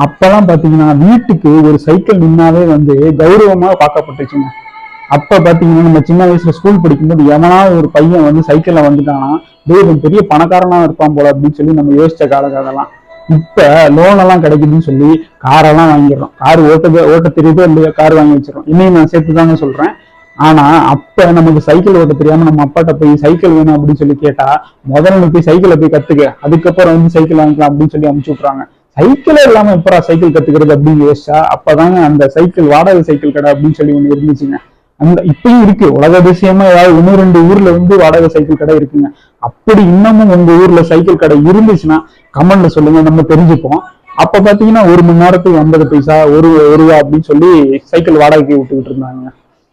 அப்பெல்லாம் பாத்தீங்கன்னா வீட்டுக்கு ஒரு சைக்கிள் நின்னாவே வந்து கௌரவமா பார்க்கப்பட்டுச்சுங்க. அப்ப பாத்தீங்கன்னா நம்ம சின்ன வயசுல ஸ்கூல் படிக்கும்போது எவனாவது ஒரு பையன் வந்து சைக்கிள்ல வந்துட்டானா, டேய் இவன் பெரிய பணக்காரனா இருப்பான் போல அப்படின்னு சொல்லி நம்ம யோசிச்ச காலகட்டம்லாம். இப்ப லோன் எல்லாம் கிடைக்குதுன்னு சொல்லி காரெல்லாம் வாங்கிடுறோம். கார் ஓட்ட தெரியுதோ இல்லையோ கார் வாங்கி வச்சிடறோம். இன்னையும் நான் சேர்த்துதாங்க சொல்றேன். ஆனா அப்ப நமக்கு சைக்கிள் ஓட்ட தெரியாம நம்ம அப்பாட்ட போய் சைக்கிள் வேணும் அப்படின்னு சொல்லி கேட்டா, முதல்ல நீ போய் சைக்கிளை போய் கத்துக்க, அதுக்கப்புறம் வந்து சைக்கிள் வாங்கிக்கலாம் அப்படின்னு சொல்லி அனுப்பிச்சு விட்றாங்க. சைக்கிளே இல்லாம எப்பரா சைக்கிள் கத்துக்கிறது அப்படின்னு யோசிச்சா அப்பதாங்க அந்த சைக்கிள் வாடகை சைக்கிள் கடை அப்படின்னு சொல்லி ஒண்ணு இருந்துச்சுங்க. அந்த இப்பயும் இருக்கு. உலக அதிசயமா ஏதாவது 1-2 ஊர்ல வந்து வாடகை சைக்கிள் கடை இருக்குங்க. அப்படி இன்னமும் உங்க ஊர்ல சைக்கிள் கடை இருந்துச்சுன்னா கமெண்ட்ல சொல்லுங்க, நம்ம தெரிஞ்சுப்போம். அப்ப பாத்தீங்கன்னா 1 மணி நேரத்துக்கு 50 பைசா, ஒரு ரூபா அப்படின்னு சொல்லி சைக்கிள் வாடகைக்கு விட்டுக்கிட்டு இருந்தாங்க.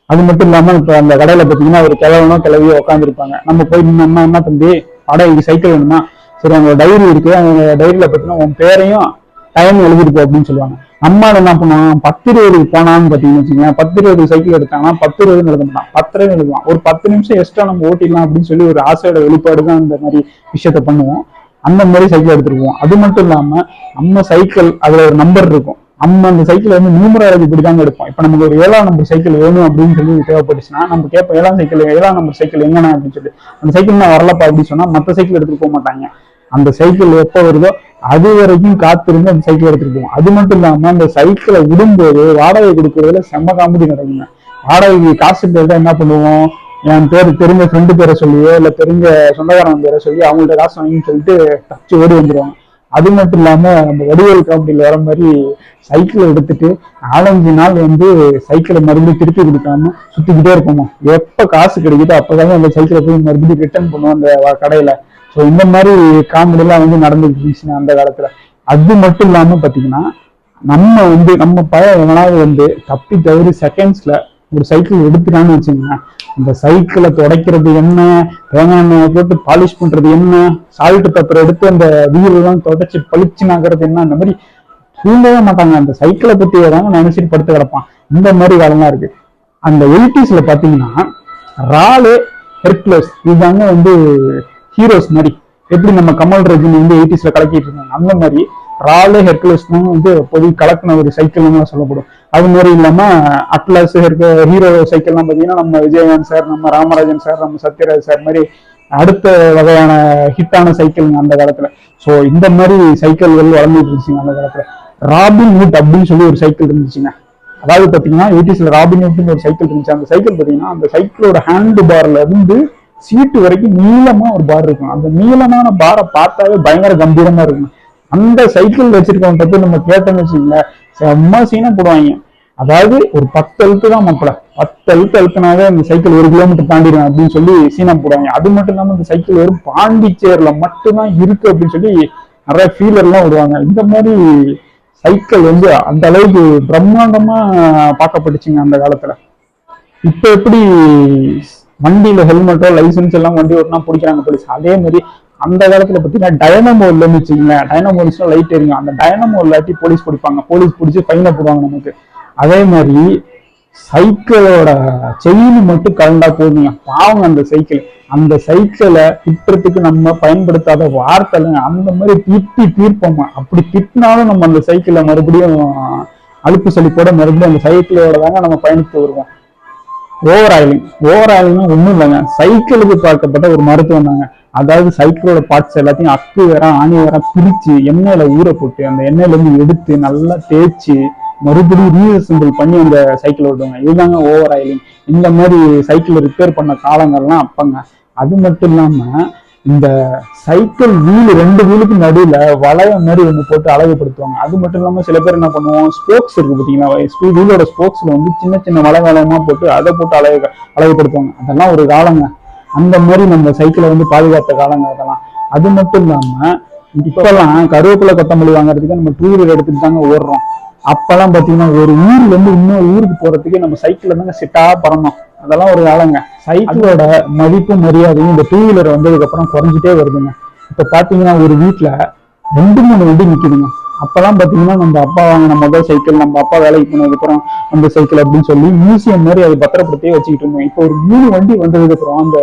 அது மட்டும் இல்லாம இப்ப அந்த கடையில பாத்தீங்கன்னா ஒரு கிழவனோ கிளவியோ உட்காந்துருப்பாங்க. நம்ம போய் நின்னா, என்ன தம்பி வாடகைக்கு சைக்கிள் வேணுமா, சரி அவங்க டைரி இருக்கு, அவங்க டைரியில பாத்தீங்கன்னா உன் பேரையும் டைம் எழுதிருப்போம் அப்படின்னு சொல்லுவாங்க. நம்மால என்ன பண்ணுவான், 10-20 போனான்னு பாத்தீங்கன்னு வச்சுக்கோங்க, 10-20 சைக்கிள் எடுத்தாங்கன்னா 10-20 எழுத மாட்டான், 10 எழுதுவான். ஒரு 10 நிமிஷம் எக்ஸ்ட்ரா நம்ம ஓட்டிடலாம் அப்படின்னு சொல்லி ஒரு ஆசையோட வெளிப்பாடு தான் இந்த மாதிரி விஷயத்த பண்ணுவோம். அந்த மாதிரி சைக்கிள் எடுத்துருப்போம். அது மட்டும் இல்லாம நம்ம சைக்கிள் அதுல ஒரு நம்பர் இருக்கும். நம்ம அந்த சைக்கிள் வந்து நியூமராலஜி இப்படி தாங்க எடுப்போம். இப்ப நமக்கு ஒரு 7ஆம் நம்பர் சைக்கிள் வேணும் அப்படின்னு சொல்லி தேவைப்பட்டுச்சுன்னா நம்ம கேட்போம், 7ஆம் நம்பர் சைக்கிள் எங்கண்ணா அப்படின்னு சொல்லி. அந்த சைக்கிள் நான் வரலப்பா அப்படின்னு சொன்னா மற்ற சைக்கிள் எடுத்துட்டு போக மாட்டாங்க. அந்த சைக்கிள் எப்ப வருதோ அது வரைக்கும் காத்திருந்து அந்த சைக்கிள் எடுத்துட்டு போவோம். அது மட்டும் இல்லாம அந்த சைக்கிளை விடும்போது வாடகை கொடுக்கறதுல செம்ம காமெடி நடக்குங்க. வாடகைக்கு காசு கேட்டா என்ன பண்ணுவோம், என் பேர் தெரிஞ்ச ஃப்ரெண்டு பேரை சொல்லியோ இல்ல தெரிஞ்ச சொந்தக்காரன் பேரை சொல்லி அவங்கள்ட்ட காசு வாங்கின்னு சொல்லிட்டு தச்சு ஓடி வந்துருவாங்க. அது மட்டும் இல்லாம நம்ம வடிவேல் காமெடியில் வர மாதிரி சைக்கிளை எடுத்துட்டு 4-5 நாள் வந்து சைக்கிளை மறுபடியும் திருப்பி கொடுக்காம சுத்திக்கிட்டே இருப்போமா. எப்ப காசு கிடைக்குதோ அப்பதாங்க அந்த சைக்கிளை போய் மறுபடியும் ரிட்டர்ன் பண்ணுவோம் அந்த கடையில. ஸோ இந்த மாதிரி காமெடி எல்லாம் வந்து நடந்துட்டு இருந்துச்சுன்னா அந்த காலத்துல. அது மட்டும் இல்லாம பாத்தீங்கன்னா நம்ம பையன் எவனாவது வந்து தப்பி தவறி செகண்ட்ஸ்ல ஒரு சைக்கிள் எடுத்துட்டான்னு வச்சுக்கோங்க, அந்த சைக்கிளை துடைக்கிறது என்ன, தேங்காய் எண்ணெய் போட்டு பாலிஷ் பண்றது என்ன, சால்ட் பேப்பர் எடுத்து அந்த வீல் எல்லாம் தொடச்சி பளிச்சுனாகிறது என்ன, அந்த மாதிரி தூங்கவே மாட்டாங்க. அந்த சைக்கிளை பத்தி ஏதாவது நினைச்சிட்டு படுத்து கிடப்பான். இந்த மாதிரி காலம்லாம் இருக்கு. அந்த 80ஸ்ல பாத்தீங்கன்னா ராலு, ஹெர்குலஸ் இதுதாங்க வந்து ஹீரோஸ் மாதிரி. எப்படி நம்ம கமல் ரஜினி வந்து 80ஸ்ல கலக்கிட்டு இருந்தாங்க, அந்த மாதிரி ராலு ஹெர்குலஸ் தான் வந்து பொது கலக்கின ஒரு சைக்கிள்னு சொல்லப்படும். அது மாதிரி இல்லாம அட்லஸ் ஹீரோ சைக்கிள்லாம் பாத்தீங்கன்னா நம்ம விஜயகாந்த் சார், நம்ம ராமராஜன் சார், நம்ம சத்யராஜ் சார் மாதிரி அடுத்த வகையான ஹிட்டான சைக்கிள்ங்க அந்த காலத்துல. ஸோ இந்த மாதிரி சைக்கிள்கள் வளர்ந்துட்டு இருந்துச்சுங்க அந்த காலத்துல. ராபின் ஹுட் அப்படின்னு சொல்லி ஒரு சைக்கிள் இருந்துச்சுங்க. அதாவது பாத்தீங்கன்னா 80ஸ்ல ராபின் ஹுட்னு ஒரு சைக்கிள் இருந்துச்சு. அந்த சைக்கிள் பாத்தீங்கன்னா அந்த சைக்கிளோட ஹேண்ட் பார்ல இருந்து சீட்டு வரைக்கும் நீளமா ஒரு பார் இருக்கும். அந்த நீளமான பாரை பார்த்தாவே பயங்கர கம்பீரமா இருக்கும். அந்த சைக்கிள் வச்சிருக்கவங்க போய் நம்ம கேட்டோம்னு வச்சுக்கோங்க, செம்ம சீனா போடுவாங்க. அதாவது ஒரு 10 எழுத்து தான் மக்களை, 10 எழுத்து எழுத்துனாவே அந்த சைக்கிள் 1 கிலோமீட்டர் தாண்டிடும் அப்படின்னு சொல்லி சீனா போடுவாங்க. அது மட்டும் இல்லாம இந்த சைக்கிள் வெறும் பாண்டிச்சேரியில மட்டும்தான் இருக்கு அப்படின்னு சொல்லி நிறைய ஃபீலர் எல்லாம் விடுவாங்க. இந்த மாதிரி சைக்கிள் வந்து அந்த அளவுக்கு பிரம்மாண்டமா பார்க்கப்பட்டுச்சுங்க அந்த காலத்துல. இப்ப எப்படி வண்டியில ஹெல்மெட்டோ லைசன்ஸ் எல்லாம் வண்டி ஓட்டினா பிடிக்கிறாங்க போலீஸ், அதே மாதிரி அந்த காலத்துல பாத்தீங்கன்னா டைனமோ இல்லைன்னு வச்சுக்கோங்களேன், டைனமோல லைட் எரியும், அந்த டைனமோ இல்லாட்டி போலீஸ் பிடிப்பாங்க, போலீஸ் பிடிச்சி ஃபைனை போடுவாங்க நமக்கு. அதே மாதிரி சைக்கிளோட செயின் மட்டும் கலண்டா போதுங்க, பாவங்க அந்த சைக்கிள். அந்த சைக்கிளை திட்டுறதுக்கு நம்ம பயன்படுத்தாத வார்த்தைங்க, அந்த மாதிரி திட்டி தீர்ப்போமா. அப்படி திட்டினாலும் நம்ம அந்த சைக்கிளை மறுபடியும் அழுப்பு சளிப்போட மறுபடியும் அந்த சைக்கிளோட தாங்க நம்ம பயணித்து வருவோம். ஓவர் ஆயிலிங்னா ஒண்ணும் இல்லைங்க, சைக்கிளுக்கு பார்க்கப்பட்ட ஒரு மருத்துவம் தாங்க. அதாவது சைக்கிளோட பார்ட்ஸ் எல்லாத்தையும் அக்கு வேற ஆணி வேற பிரிச்சு எண்ணெயில ஊற போட்டு அந்த எண்ணெயில இருந்து எடுத்து நல்லா தேய்ச்சி மறுபடியும் ரீஅசெம்பிள் பண்ணி அந்த சைக்கிள் ஓட்டுவாங்க. இதுதாங்க ஓவர் ஆயிலிங். இந்த மாதிரி சைக்கிள் ரிப்பேர் பண்ண காலங்கள்லாம் அப்பங்க. அது மட்டும் இல்லாம இந்த சைக்கிள் வீல் 2 வீலுக்கு நடுவுல வளைய மாதிரி ஒண்ணு போட்டு அழகுபடுத்துவாங்க. அது மட்டும் இல்லாம சில பேர் என்ன பண்ணுவோம், ஸ்போக்ஸ் இருக்கு பாத்தீங்கன்னா, வீலோட ஸ்போக்ஸ்ல வந்து சின்ன சின்ன வளையமா போட்டு அதை போட்டு அழகுபடுத்துவாங்க. அதெல்லாம் ஒரு காலங்க. அந்த மாதிரி நம்ம சைக்கிளை வந்து பாதுகாத்த காலங்க அதெல்லாம். அது மட்டும் இல்லாம இப்பெல்லாம் கருவேப்பிலை கொத்தமல்லி வாங்குறதுக்கு நம்ம 2 வீலர் எடுத்துட்டு தாங்க ஓடுறோம். அப்பெல்லாம் பாத்தீங்கன்னா ஒரு ஊர்ல இருந்து இன்னொரு ஊருக்கு போறதுக்கு நம்ம சைக்கிள்ல தாங்க சிட்டா பறந்தோம். அதெல்லாம் ஒரு காலங்க. சைக்கிளோட மதிப்பு மரியாதையும் இந்த 2 வீலர் வந்ததுக்கு அப்புறம் குறைஞ்சிட்டே வருதுங்க. இப்ப பாத்தீங்கன்னா ஒரு வீட்டுல 2-3 வண்டி நிக்குதுங்க. அப்பெல்லாம் பாத்தீங்கன்னா நம்ம அப்பா வாங்கின முதல் சைக்கிள், நம்ம அப்பா வேலைக்கு போனதுக்கு அப்புறம் அந்த சைக்கிள் அப்படின்னு சொல்லி மியூசியம் மாதிரி அதை பத்திரப்படுத்தியே வச்சுக்கிட்டு இருந்தோம். இப்போ ஒரு 3 வண்டி வந்ததுக்கு அப்புறம் அந்த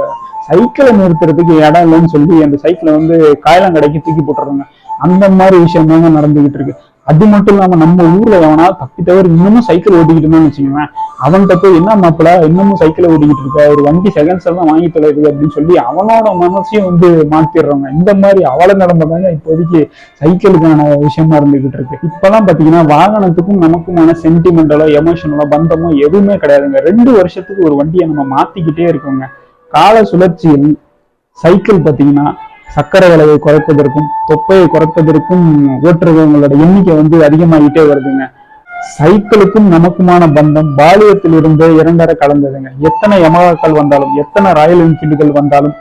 சைக்கிளை நிறுத்துறதுக்கு இடம் இல்லைன்னு சொல்லி அந்த சைக்கிளை வந்து காயலாங்கடைக்கு தூக்கி போட்டுறாங்க. அந்த மாதிரி விஷயம் தாங்க நடந்துகிட்டு இருக்கு. அது மட்டும் இல்லாம நம்ம ஊர்ல எவனா தப்பி தவிர இன்னமும் சைக்கிள் ஓட்டிக்கிட்டு இருந்தான்னு வச்சுக்கோங்களேன், அவன்கிட்ட போய் என்ன மாப்பிள்ள இன்னமும் சைக்கிளை ஓட்டிக்கிட்டு இருக்க, ஒரு வண்டி செகண்ட்ஸ் எல்லாம் வாங்கி தொலைது அப்படின்னு சொல்லி அவனோட மனசையும் வந்து மாத்திடுறாங்க. இந்த மாதிரி அவல நிலைமை தாங்க இப்போதைக்கு சைக்கிளுக்கான விஷயமா இருந்துகிட்டு இருக்கு. இப்பெல்லாம் பாத்தீங்கன்னா வாகனத்துக்கும் நமக்குமான சென்டிமெண்டலோ எமோஷனலோ பந்தமோ எதுவுமே கிடையாதுங்க. 2 வருஷத்துக்கு ஒரு வண்டியை நம்ம மாத்திக்கிட்டே இருக்கோங்க. கால சுழற்சியில் சைக்கிள் பாத்தீங்கன்னா சக்கரை விலையை குறைப்பதற்கும் தொப்பையை குறைப்பதற்கும் ஓட்டுறவங்களோட எண்ணிக்கை வந்து அதிகமாகிட்டே வருதுங்க. சைக்கிளுக்கும் நமக்குமான பந்தம் பாலியத்தில் இருந்து இரண்டரை கலந்ததுங்க. எத்தனை யமகாக்கள் வந்தாலும் எத்தனை ராயல் என்ஃபீல்டுகள் வந்தாலும்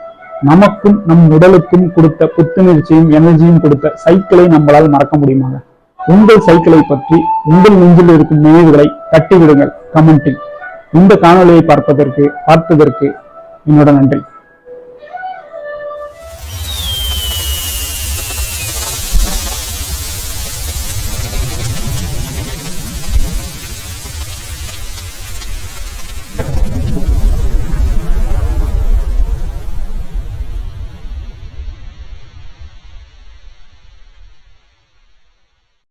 நமக்கும் நம் உடலுக்கும் கொடுத்த புத்துணர்ச்சியும் எனர்ஜியும் கொடுத்த சைக்கிளை நம்மளால் மறக்க முடியுமாங்க? உங்கள் சைக்கிளை பற்றி உங்கள் நெஞ்சில் இருக்கும் நினைவுகளை தட்டி விடுங்கள் கமெண்டில். இந்த காணொலியை பார்த்ததற்கு என்னோட நன்றி.